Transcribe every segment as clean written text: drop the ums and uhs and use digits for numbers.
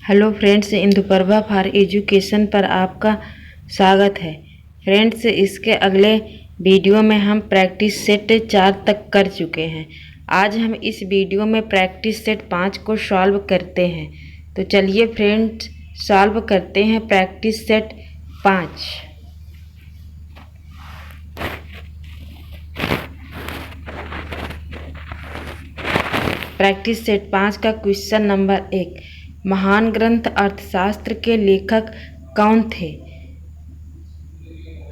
Hello friends, Induprabha for education पर आपका स्वागत है। फ्रेंड्स, इसके अगले वीडियो में हम प्रैक्टिस सेट 4 तक कर चुके हैं। आज हम इस वीडियो में प्रैक्टिस सेट 5 को सॉल्व करते हैं। तो चलिए फ्रेंड्स, सॉल्व करते हैं प्रैक्टिस सेट 5। प्रैक्टिस सेट 5 का क्वेश्चन नंबर 1, महान ग्रंथ अर्थशास्त्र के लेखक कौन थे?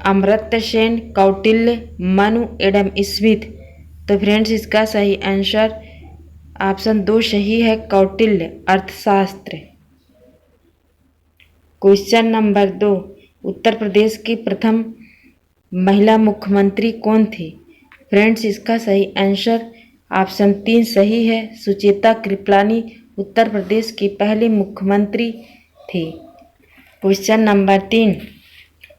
Amartya Sen, Kautilya, Manu, Adam Smith. तो फ्रेंड्स, इसका सही आंसर ऑप्शन 2 सही है, कौटिल्य अर्थशास्त्र। क्वेश्चन नंबर 2, उत्तर प्रदेश की प्रथम महिला मुख्यमंत्री कौन थी? फ्रेंड्स, इसका सही आंसर ऑप्शन 3 सही है, सुचेता कृपलानी उत्तर प्रदेश की पहली मुख्यमंत्री थी। क्वेश्चन नंबर 3,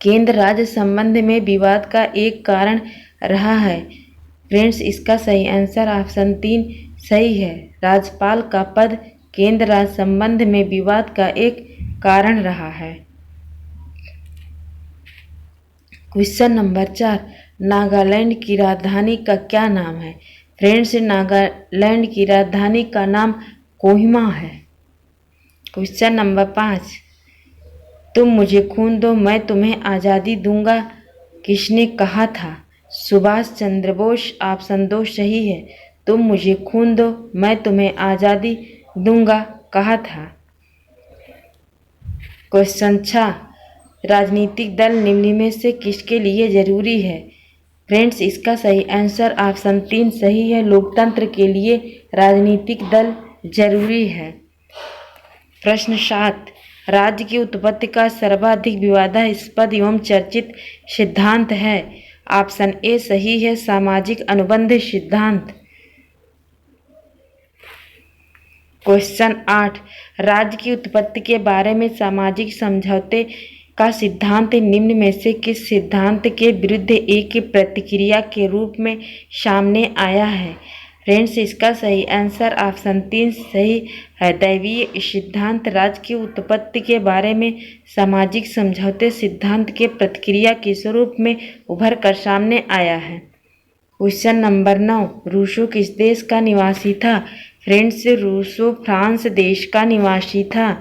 केंद्र राज्य संबंध में विवाद का एक कारण रहा है। फ्रेंड्स, इसका सही आंसर ऑप्शन 3 सही है, राज्यपाल का पद केंद्र राज्य संबंध में विवाद का एक कारण रहा है। क्वेश्चन नंबर 4, नागालैंड की राजधानी का क्या नाम है? फ्रेंड्स, नागालैंड की राजधानी का नाम कोहिमा है। क्वेश्चन नंबर 5, तुम मुझे खून दो मैं तुम्हें आज़ादी दूंगा किसने कहा था? सुभाष चंद्र बोस। ऑप्शन 2 सही है, तुम मुझे खून दो मैं तुम्हें आज़ादी दूंगा कहा था। क्वेश्चन 6, राजनीतिक दल निम्न में से किसके लिए जरूरी है? फ्रेंड्स, इसका सही आंसर ऑप्शन 3 सही है, लोकतंत्र के लिए राजनीतिक दल जरूरी है। प्रश्न 7, राज्य की उत्पत्ति का सर्वाधिक विवादास्पद एवं चर्चित सिद्धांत है? ऑप्शन ए सही है, सामाजिक अनुबंध सिद्धांत। क्वेश्चन 8, राज्य की उत्पत्ति के बारे में सामाजिक समझौते का सिद्धांत निम्न में से किस सिद्धांत के विरुद्ध एक प्रतिक्रिया के रूप में सामने आया है? फ्रेंड्स, इसका सही आंसर ऑप्शन 3 सही है, दैवीय सिद्धांत राज्य की उत्पत्ति के बारे में सामाजिक समझौते सिद्धांत के प्रतिक्रिया के स्वरूप में उभर कर सामने आया है। क्वेश्चन नंबर 9, रूसो किस देश का निवासी था? फ्रेंड्स, रूसो फ्रांस देश का निवासी था।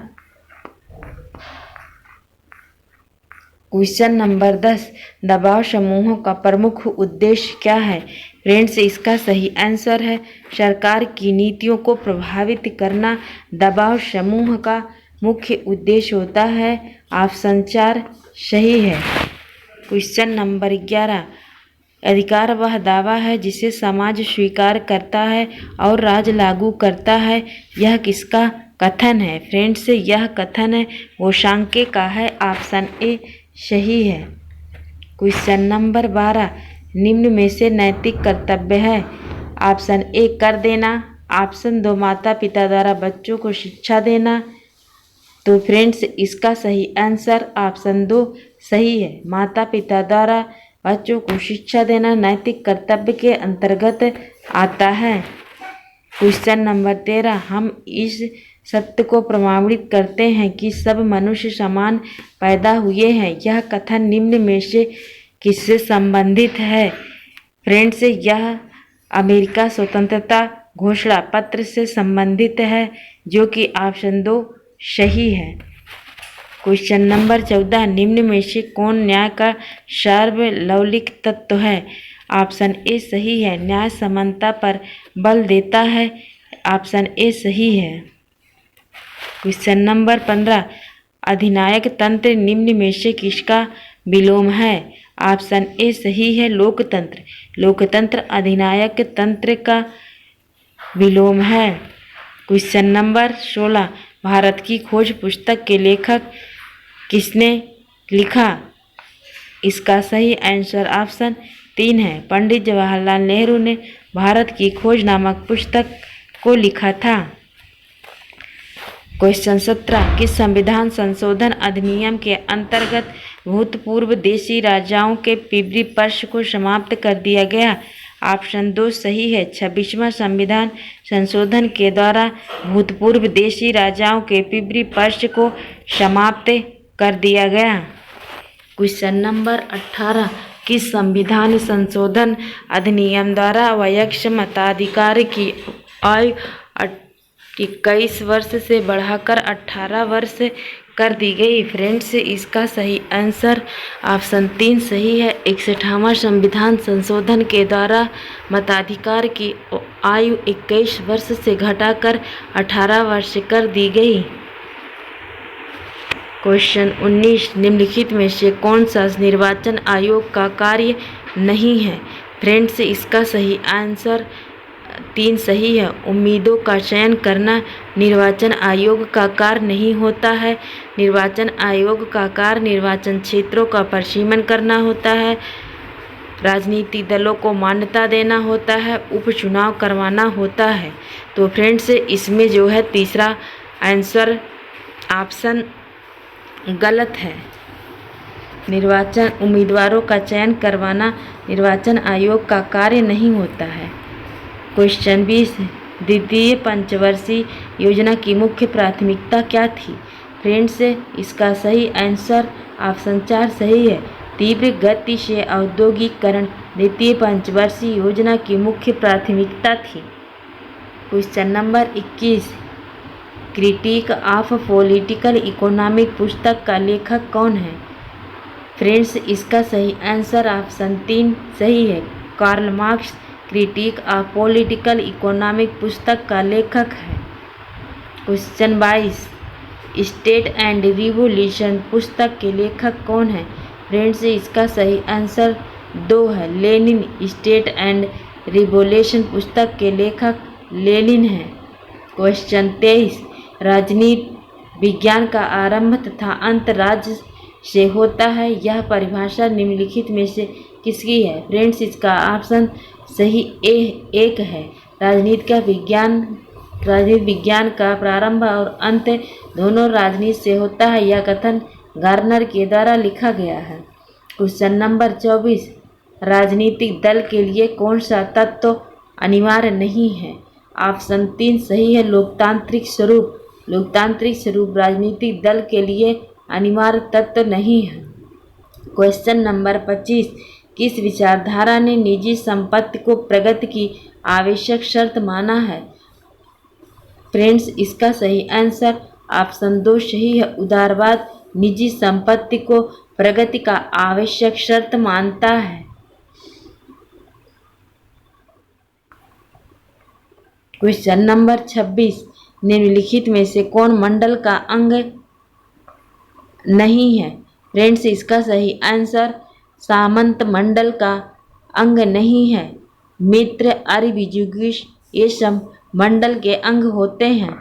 क्वेश्चन नंबर 10, दबाव समूहों का प्रमुख उद्देश्य क्या है? फ्रेंड्स, इसका सही आंसर है, सरकार की नीतियों को प्रभावित करना दबाव समूह का मुख्य उद्देश्य होता है। ऑप्शन 4 सही है। क्वेश्चन नंबर 11, अधिकार वह दावा है जिसे समाज स्वीकार करता है और राज्य लागू करता है, यह किसका कथन है? फ्रेंड्स, यह कथन है गोसांके का है। ऑप्शन ए सही है। क्वेश्चन नंबर 12, निम्न में से नैतिक कर्तव्य है? ऑप्शन ए कर देना, ऑप्शन 2 माता पिता द्वारा बच्चों को शिक्षा देना। तो फ्रेंड्स, इसका सही आंसर ऑप्शन 2 सही है, माता पिता द्वारा बच्चों को शिक्षा देना नैतिक कर्तव्य के अंतर्गत आता है। क्वेश्चन नंबर 13, हम इस सत्य को प्रमाणित करते हैं कि सब मनुष्य समान पैदा हुए हैं, यह कथन निम्न में से किससे संबंधित है? फ्रेंड्स, यह अमेरिका स्वतंत्रता घोषणा पत्र से संबंधित है, जो कि ऑप्शन 2 सही है। क्वेश्चन नंबर 14, निम्न में से कौन न्याय का सार्वलौकिक तत्व है? ऑप्शन ए सही है, न्याय समानता पर बल देता है। ऑप्शन ए सही है। क्वेश्चन नंबर 15, अधिनायक तंत्र निम्न में से किसका विलोम है? ऑप्शन ए सही है, लोकतंत्र। लोकतंत्र अधिनायक तंत्र का विलोम है। क्वेश्चन नंबर 16, भारत की खोज पुस्तक के लेखक किसने लिखा? इसका सही आंसर ऑप्शन 3 है, पंडित जवाहरलाल नेहरू ने भारत की खोज नामक पुस्तक को लिखा था। क्वेश्चन 17, किस संविधान संशोधन अधिनियम के अंतर्गत भूतपूर्व देशी राजाओं के पितृपक्ष को समाप्त कर दिया गया? ऑप्शन 2 सही है। 26वां संविधान संशोधन के द्वारा भूतपूर्व देशी राजाओं के पितृ पक्ष को समाप्त कर दिया गया। क्वेश्चन नंबर 18 किस संविधान संशोधन अधिनियम द्वारा वयस्क मताधिकार की आयु 21 वर्ष से बढ़ाकर 18 वर्ष कर दी गई। फ्रेंड्स, इसका सही आंसर ऑप्शन 3 सही है। 61वां संविधान संशोधन के द्वारा मताधिकार की आयु 21 वर्ष से घटाकर 18 वर्ष कर दी गई। क्वेश्चन 19 निम्नलिखित में से कौन सा निर्वाचन आयोग का कार्य नहीं है। फ्रेंड्स, इसका सही आंसर 3 सही है। उम्मीदों का चयन करना निर्वाचन आयोग का कार्य नहीं होता है। निर्वाचन आयोग का कार्य निर्वाचन क्षेत्रों का परिसीमन करना होता है, राजनीतिक दलों को मान्यता देना होता है, उपचुनाव करवाना होता है। तो फ्रेंड्स, इसमें जो है तीसरा आंसर ऑप्शन गलत है। निर्वाचन उम्मीदवारों का चयन करवाना निर्वाचन आयोग का कार्य नहीं होता है। क्वेश्चन 20 द्वितीय पंचवर्षीय योजना की मुख्य प्राथमिकता क्या थी। फ्रेंड्स, इसका सही आंसर ऑप्शन 4 सही है। तीव्र गति से औद्योगिकीकरण द्वितीय पंचवर्षीय योजना की मुख्य प्राथमिकता थी। Question number 21 critic of political economic पुस्तक का लेखक कौन है। फ्रेंड्स, इसका सही आंसर ऑप्शन 3 सही है। Karl Marx critique of political economic पुस्तक का लेखक है। क्वेश्चन 22 स्टेट एंड रिवॉल्यूशन पुस्तक के लेखक कौन है। फ्रेंड्स, इसका सही आंसर 2 है। लेनिन स्टेट एंड रिवॉल्यूशन पुस्तक के लेखक लेनिन है। क्वेश्चन 23 राजनीति विज्ञान का आरंभ तथा अंत राज्य से होता है, यह परिभाषा निम्नलिखित में से किसकी है। फ्रेंड्स, इसका ऑप्शन सही एक है। राजनीति विज्ञान का प्रारंभ और अंत दोनों राजनीति से होता है, यह कथन गार्नर के द्वारा लिखा गया है। क्वेश्चन नंबर 24 राजनीतिक दल के लिए कौन सा तत्व अनिवार्य नहीं है। ऑप्शन 3 सही है। लोकतांत्रिक स्वरूप राजनीतिक दल के लिए अनिवार्य तत्व नहीं है। क्वेश्चन नंबर 25 किस विचारधारा ने निजी संपत्ति को प्रगति की आवश्यक शर्त माना है। फ्रेंड्स, इसका सही आंसर ऑप्शन 2 सही है। उदारवाद निजी संपत्ति को प्रगति का आवश्यक शर्त मानता है। क्वेश्चन नंबर 26 निम्नलिखित में से कौन मंडल का अंग नहीं है। फ्रेंड्स, इसका सही आंसर सामंत मंडल का अंग नहीं है। मित्र अरिविजुगुस ये सब मंडल के अंग होते हैं।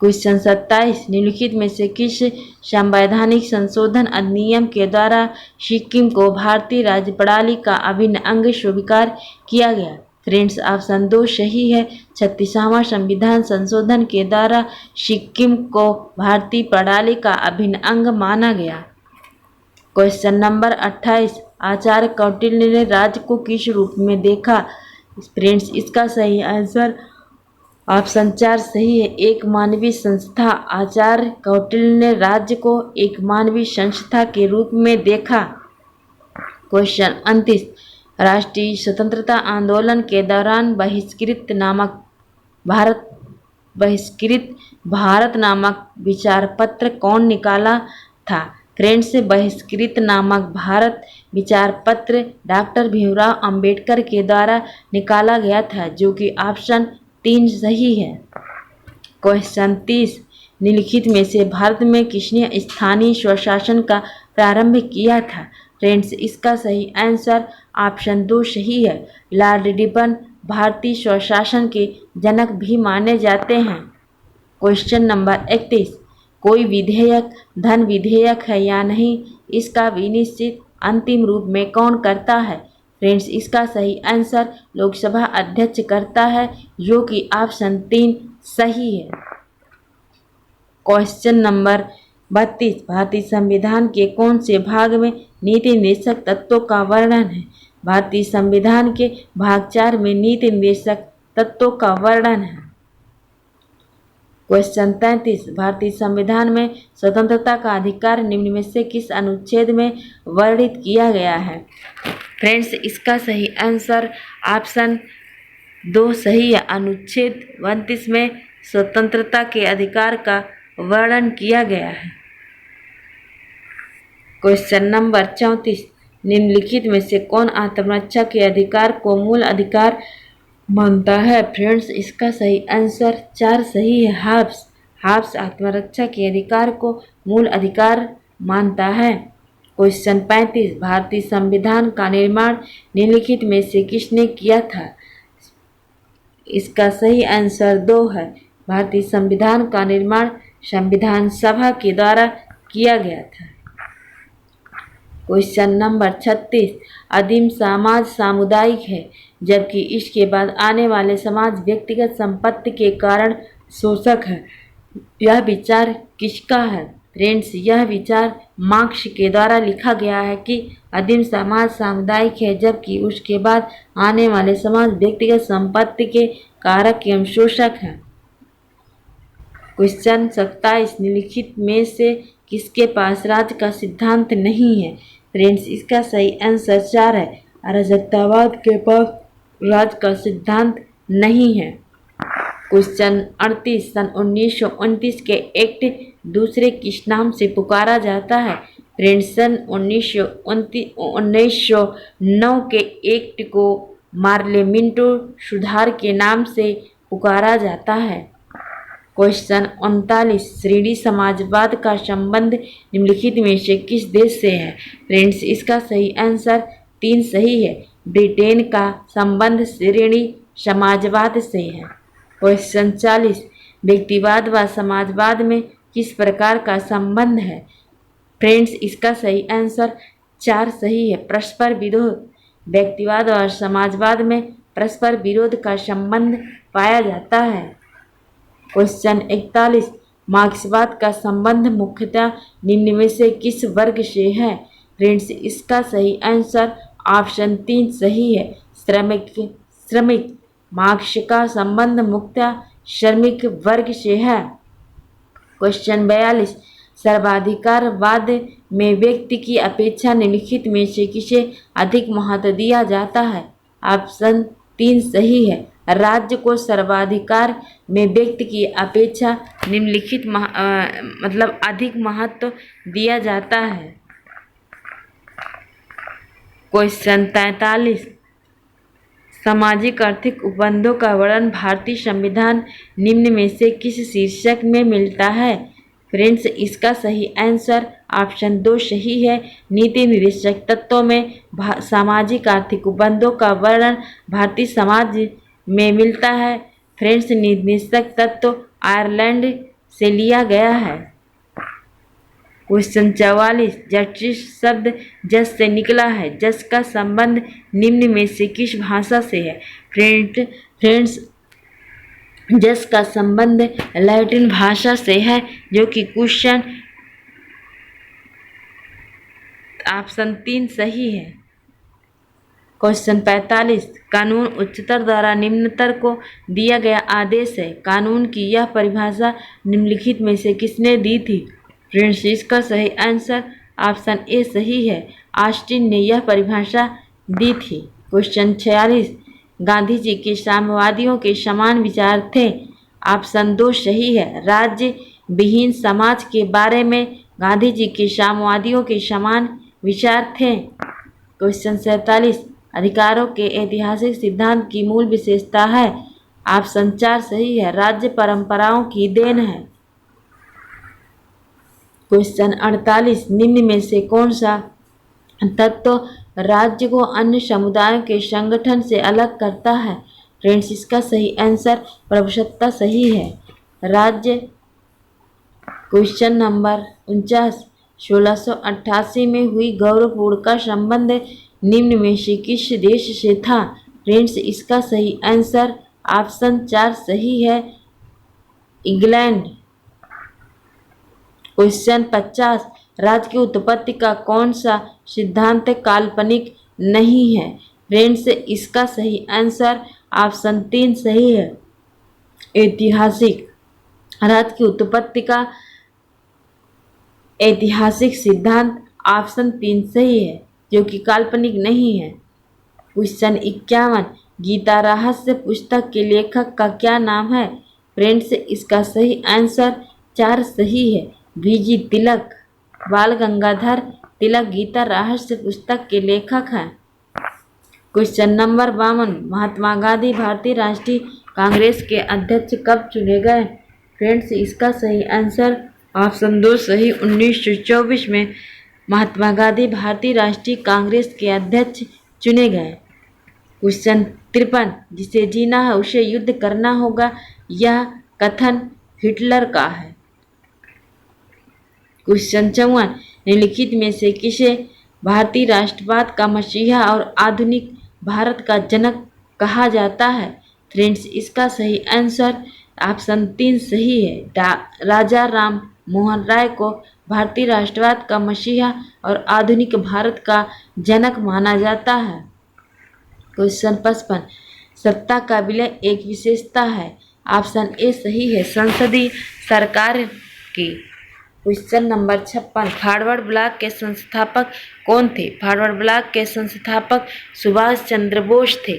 क्वेश्चन 27 निम्नलिखित में से किस संवैधानिक संशोधन अधिनियम के द्वारा सिक्किम को भारतीय राज्य प्रणाली का अभिन्न अंग स्वीकार किया गया। फ्रेंड्स, ऑप्शन 2 सही है। 36वां संविधान संशोधन के द्वारा सिक्किम को भारतीय प्रणाली का अभिन्न अंग माना गया। क्वेश्चन नंबर 28 आचार्य कौटिल्य ने राज्य को किस रूप में देखा। फ्रेंड्स, इसका सही आंसर ऑप्शन 4 सही है। एक मानवीय संस्था। आचार्य कौटिल्य ने राज्य को एक मानवीय संस्था के रूप में देखा। क्वेश्चन 29 राष्ट्रीय स्वतंत्रता आंदोलन के दौरान बहिष्कृत भारत नामक विचार पत्र कौन निकाला था। फ्रेंड्स, बहिष्कृत नामक भारत विचार पत्र डॉक्टर भीमराव अंबेडकर के द्वारा निकाला गया था, जो कि ऑप्शन 3 सही है। क्वेश्चन 30 निम्नलिखित में से भारत में किसने स्थानीय स्वशासन का प्रारंभ किया था। फ्रेंड्स, इसका सही आंसर ऑप्शन 2 सही है। लॉर्ड रिपन भारतीय स्वशासन के जनक भी माने जाते हैं। क्वेश्चन नंबर 31 कोई विधेयक धन विधेयक है या नहीं, इसका विनिश्चित अंतिम रूप में कौन करता है। फ्रेंड्स, इसका सही आंसर लोकसभा अध्यक्ष करता है, जो कि ऑप्शन 3 सही है। क्वेश्चन नंबर 32 भारतीय संविधान के कौन से भाग में नीति निर्देशक तत्वों का वर्णन है। भारतीय संविधान के भाग 4 में नीति निर्देशक तत्वों का वर्णन है। क्वेश्चन 33, भारतीय संविधान में स्वतंत्रता का अधिकार निम्न में से किस अनुच्छेद में वर्णित किया गया है? फ्रेंड्स, इसका सही आंसर ऑप्शन 2 सही है। अनुच्छेद 29 में स्वतंत्रता के अधिकार का वर्णन किया गया है। क्वेश्चन नंबर 34, निम्नलिखित में से कौन आत्मरक्षा के अधिकार को मूल अधिकार मानता है? फ्रेंड्स, इसका सही आंसर 4 सही है। हाब्स आत्मरक्षा के अधिकार को मूल अधिकार मानता है। क्वेश्चन 35, भारतीय संविधान का निर्माण निम्नलिखित में से किसने किया था? इसका सही आंसर 2 है। भारतीय संविधान का निर्माण संविधान सभा के द्वारा किया गया था। क्वेश्चन नंबर 36, आदिम समाज सामुदायिक है जबकि इसके बाद आने वाले समाज व्यक्तिगत संपत्ति के कारण शोषक है। यह विचार किसका है? फ्रेंड्स, यह विचार मार्क्स के द्वारा लिखा गया है कि आदिम समाज सामुदायिक है जबकि उसके बाद आने वाले समाज व्यक्तिगत संपत्ति के कारक एवं शोषक है। क्वेश्चन 27, निम्नलिखित में से किसके पास राज्य का सिद्धांत नहीं है? फ्रेंड्स, इसका सही आंसर 4 है। अराजकतावाद के पास राज्य का सिद्धांत नहीं है। क्वेश्चन 38, सन 1929 के एक्ट दूसरे किस नाम से पुकारा जाता है? फ्रेंड्स, सन 1909 के एक्ट को पार्लियामेंट्री सुधार के नाम से पुकारा जाता है। क्वेश्चन 39, श्रेणी समाजवाद का संबंध निम्नलिखित में से किस देश से है? फ्रेंड्स, इसका सही आंसर 3 सही है। ब्रिटेन का संबंध श्रेणी समाजवाद से है। क्वेश्चन 40, व्यक्तिवाद व समाजवाद में किस प्रकार का संबंध है? फ्रेंड्स, इसका सही आंसर 4 सही है। परस्पर विरोध। व्यक्तिवाद और समाजवाद में परस्पर विरोध का संबंध पाया जाता है। क्वेश्चन 41, मार्क्सवाद का संबंध मुख्यतः निम्न में से किस वर्ग से है? फ्रेंड्स, इसका सही आंसर ऑप्शन 3 सही है। श्रमिक। मार्क्स का संबंध मुख्यतः श्रमिक वर्ग से है। क्वेश्चन 42, सर्वाधिकारवाद में व्यक्ति की अपेक्षा निम्नलिखित में से किसे अधिक महत्व दिया जाता है? ऑप्शन 3 सही है। राज्य को सर्वाधिकार में व्यक्ति की अपेक्षा निम्नलिखित अधिक महत्व दिया जाता है। क्वेश्चन 43, सामाजिक आर्थिक उपबंधों का वर्णन भारतीय संविधान निम्न में से किस शीर्षक में मिलता है? फ्रेंड्स, इसका सही आंसर ऑप्शन 2 सही है। नीति निर्देशक तत्वों में सामाजिक आर्थिक उपबंधों का वर्णन भारतीय समाज में मिलता है। फ्रेंड्स, निर्देशक तत्व आयरलैंड से लिया गया है। क्वेश्चन 44, जस्टिस शब्द जज से निकला है। जज का संबंध निम्न में से किस भाषा से है? फ्रेंड्स, जज का संबंध लैटिन भाषा से है जो कि क्वेश्चन ऑप्शन 3 सही है। क्वेश्चन 45, कानून उच्चतर द्वारा निम्नतर को दिया गया आदेश है। कानून की यह परिभाषा निम्नलिखित में से किसने दी थी? फ्रेंड्स, इसका सही आंसर ऑप्शन ए सही है। ऑस्टिन ने यह परिभाषा दी थी। क्वेश्चन 46, गांधी जी के साम्यवादियों के समान विचार थे। ऑप्शन 2 सही है। राज्य विहीन समाज के बारे में गांधी जी के साम्यवादियों के समान विचार थे। क्वेश्चन 47, अधिकारों के ऐतिहासिक सिद्धांत की मूल विशेषता है। ऑप्शन 4 सही है। राज्य परंपराओं की देन है। क्वेश्चन 48, निम्न में से कौन सा तत्व राज्य को अन्य समुदायों के संगठन से अलग करता है? फ्रेंड्स, इसका सही आंसर प्रभुसत्ता सही है। राज्य। क्वेश्चन नंबर 49, 1688 में हुई गौरवपूर्ण का संबंध निम्न में से किस देश से था? फ्रेंड्स, इसका सही आंसर ऑप्शन 4 सही है। इंग्लैंड। क्वेश्चन 50, राज्य की उत्पत्ति का कौन सा सिद्धांत काल्पनिक नहीं है? फ्रेंड्स इसका सही आंसर ऑप्शन 3 सही है। ऐतिहासिक, राज्य की उत्पत्ति का ऐतिहासिक सिद्धांत ऑप्शन 3 सही है, जो कि काल्पनिक नहीं है। क्वेश्चन 51, गीता रहस्य पुस्तक के लेखक का क्या नाम है? फ्रेंड्स इसका सही आंसर 4 सही है। वीजी तिलक। बाल गंगाधर तिलक गीता रहस्य पुस्तक के लेखक हैं। क्वेश्चन नंबर 52, महात्मा गांधी भारतीय राष्ट्रीय कांग्रेस के अध्यक्ष कब चुने गए? फ्रेंड्स इसका सही आंसर ऑप्शन 2 सही। 1924 में महात्मा गांधी भारतीय राष्ट्रीय कांग्रेस के अध्यक्ष चुने गए। क्वेश्चन 53, जिसे जीना है उसे युद्ध करना होगा, यह कथन हिटलर का है। क्वेश्चन 54, निम्नलिखित में से किसे भारतीय राष्ट्रवाद का मसीहा और आधुनिक भारत का जनक कहा जाता है? फ्रेंड्स इसका सही आंसर ऑप्शन 3 सही है। राजा राम मोहन राय को भारतीय राष्ट्रवाद का मसीहा और आधुनिक भारत का जनक माना जाता है। क्वेश्चन 55, सत्ता का विलय एक विशेषता है। ऑप्शन ए सही है, संसदीय सरकार की। क्वेश्चन नंबर 56, फॉरवर्ड ब्लॉक के संस्थापक कौन थे? फॉरवर्ड ब्लॉक के संस्थापक सुभाष चंद्र बोस थे।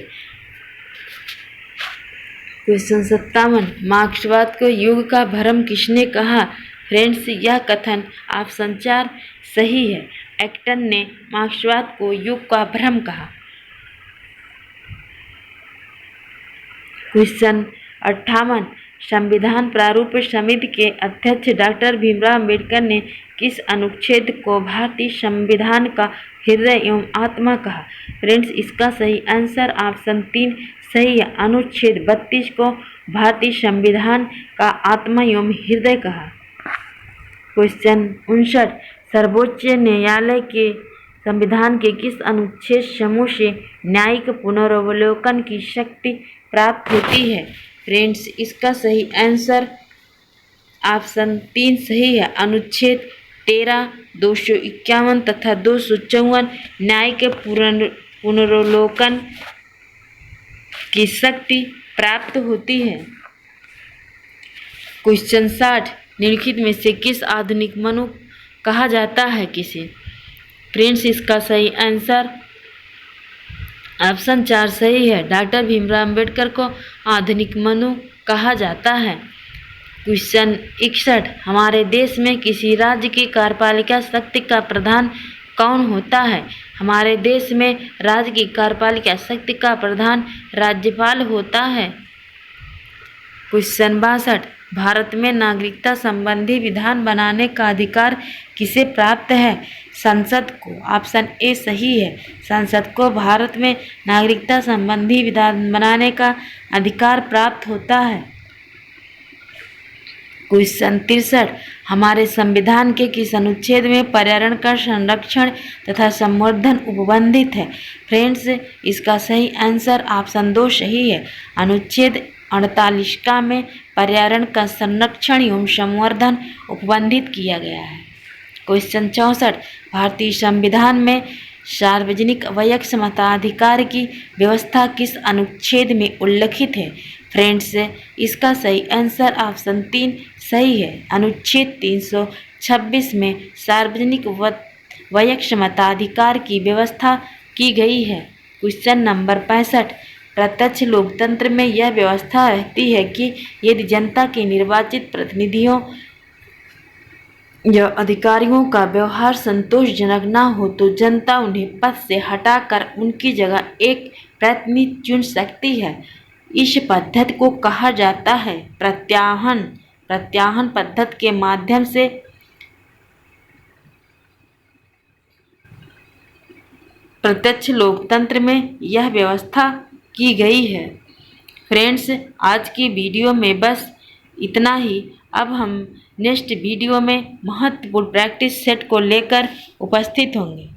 क्वेश्चन 57, मार्क्सवाद को युग का भ्रम किसने कहा? फ्रेंड्स यह कथन ऑप्शन 4 सही है। एक्टन ने मार्क्सवाद को युग का भ्रम कहा। क्वेश्चन 58, संविधान प्रारूप समिति के अध्यक्ष डॉक्टर भीमराव अम्बेडकर ने किस अनुच्छेद को भारतीय संविधान का हृदय एवं आत्मा कहा? फ्रेंड्स इसका सही आंसर ऑप्शन 3 सही है। अनुच्छेद 32 को भारतीय संविधान का आत्मा एवं हृदय कहा। क्वेश्चन 59, सर्वोच्च न्यायालय के संविधान के किस अनुच्छेद समूह से न्यायिक पुनरावलोकन की शक्ति प्राप्त होती है? फ्रेंड्स इसका सही आंसर ऑप्शन 3 सही है। अनुच्छेद 13, 251 तथा 254 न्यायिक पुनरावलोकन की शक्ति प्राप्त होती है। क्वेश्चन 60, निम्नलिखित में से किस आधुनिक मनु कहा जाता है किसे? फ्रेंड्स इसका सही आंसर ऑप्शन 4 सही है। डॉक्टर भीमराव अम्बेडकर को आधुनिक मनु कहा जाता है। क्वेश्चन 61, हमारे देश में किसी राज्य की कार्यपालिका शक्ति का प्रधान कौन होता है? हमारे देश में राज्य की कार्यपालिका शक्ति का प्रधान राज्यपाल होता है। क्वेश्चन 62, भारत में नागरिकता संबंधी विधान बनाने का अधिकार किसे प्राप्त है? संसद को। ऑप्शन ए सही है। संसद को भारत में नागरिकता संबंधी विधान बनाने का अधिकार प्राप्त होता है। क्वेश्चन 63, हमारे संविधान के किस अनुच्छेद में पर्यावरण का संरक्षण तथा संवर्धन उपबंधित है? फ्रेंड्स इसका सही आंसर ऑप्शन 2 सही है। अनुच्छेद 48 का में पर्यावरण का संरक्षण एवं संवर्धन उपबंधित किया गया है। क्वेश्चन 64, भारतीय संविधान में सार्वजनिक वयस्क मताधिकार की व्यवस्था किस अनुच्छेद में उल्लिखित है? फ्रेंड्स इसका सही आंसर ऑप्शन 3 सही है। अनुच्छेद 326 में सार्वजनिक वयस्क मताधिकार की व्यवस्था की गई है। क्वेश्चन नंबर 65, प्रत्यक्ष लोकतंत्र में यह व्यवस्था रहती है कि यदि जनता के निर्वाचित प्रतिनिधियों या अधिकारियों का व्यवहार संतोषजनक न हो तो जनता उन्हें पद से हटाकर उनकी जगह एक प्रतिनिधि चुन सकती है। इस पद्धति को कहा जाता है प्रत्याहन। प्रत्याहन पद्धति के माध्यम से प्रत्यक्ष लोकतंत्र में यह व्यवस्था की गई है। फ्रेंड्स आज की वीडियो में बस इतना ही। अब हम नेक्स्ट वीडियो में महत्वपूर्ण प्रैक्टिस सेट को लेकर उपस्थित होंगे।